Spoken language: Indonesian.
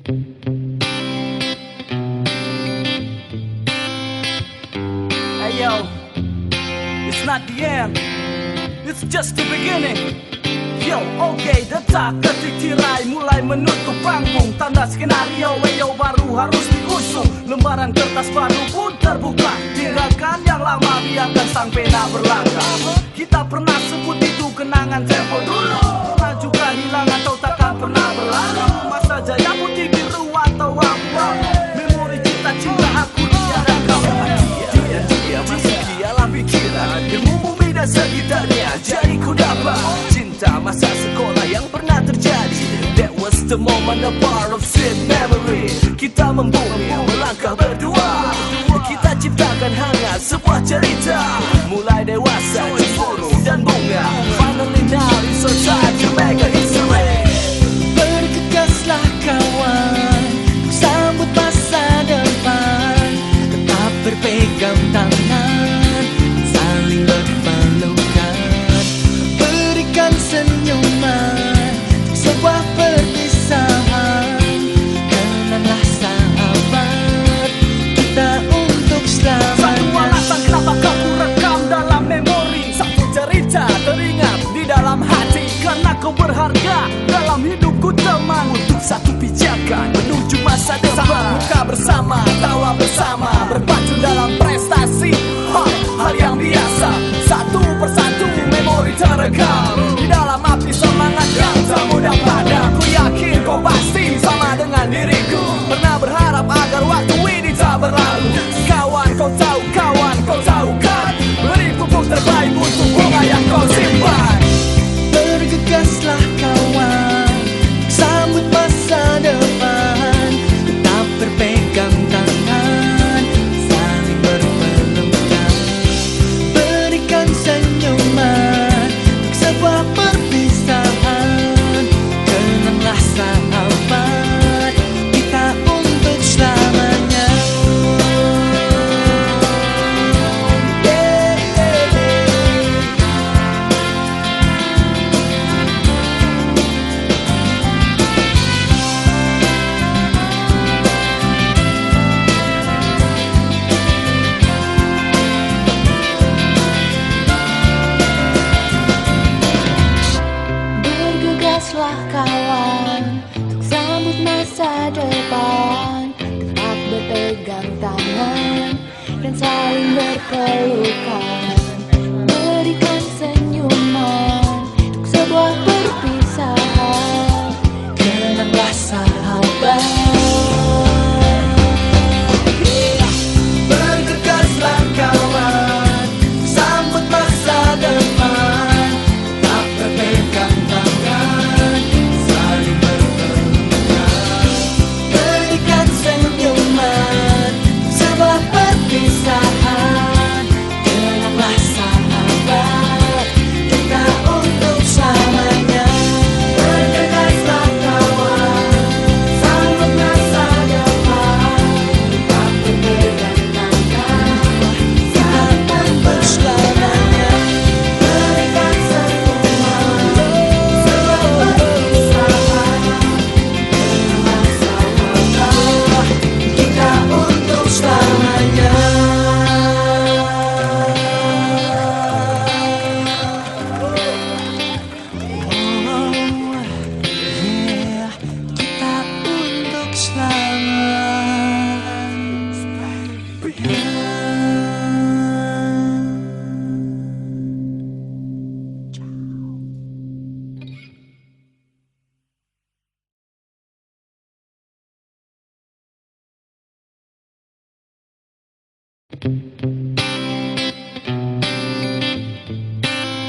Hey yo, it's not the end, it's just the beginning. Yo, oke, detak detik tirai mulai menutup panggung. Tanda skenario, weyo baru harus diusung. Lembaran kertas baru pun terbuka. Tinggalkan yang lama, biarkan sang pena berlangkah. Kita pernah sebut itu kenangan tempo dulu. Pernah juga hilang atau takkan pernah berlalu. Masa jaya putih biru atau abu-abu. Memori cinta-cinta aku dia dan kamu. Dia masuk dalam pikiran. Ilmu bumi dan sekitarnya jadi ku dapat. Cinta masa sekolah yang pernah terjadi. That was the moment, a part of sweet memory. Kita membumi, melangkah berdua. Kita ciptakan hangat sebuah cerita. Mulai dewasa, cemburu dan bunga. Finally now it's our time to make a history. Bergegaslah kawan, sambut masa depan. Tetap berpegang tangan, saling berpelukan. Berikan senyuman, sebuah perpisahan. Kenanglah sahabat, kita untuk selamanya. Satu alasan kenapa kau rekam dalam memori. Satu cerita teringat di dalam hati. Karena kau berharga dalam hidupku teman. Untuk satu pijakan menuju masa depan. Muka bersama, tawa bersama, berpacu dalam prestasi. Hal yang biasa, satu persatu memori terekam di dalam api semangat yang tak mudah padam. Ku yakin kau pasti sama dengan diriku. Pernah berharap agar waktu ini tak berlalu. Kawan kau tahu kan, beri pupuk terbaik untuk bunga yang kau simpan. Bergegaslah kawan, sambut masa depan. Tetap berpegang tangan, saling berpelukan. Berikan senyuman, sebuah perpisahan. Kenanglah sahabat, kita untuk selamanya. Bergegaslah kawan, untuk sambut masa depan. Tetap berpegang tangan dan saling berpelukan. Berikan senyuman, untuk sebuah perpisahan. Kenanglah sahabat. Bergegaslah kawan, sambut masa depan. Tetap berpegang tangan, saling berpelukan. Berikan senyuman, sebuah perpisahan. Kenanglah sahabat, kita untuk selamanya. Bergegaslah kawan, sambut masa depan. Tetap berpegang tangan, kita untuk selamanya. Berikan senyuman, sebuah perpisahan. Kenanglah sahabat, kita untuk selamanya. Kita untuk selamanya.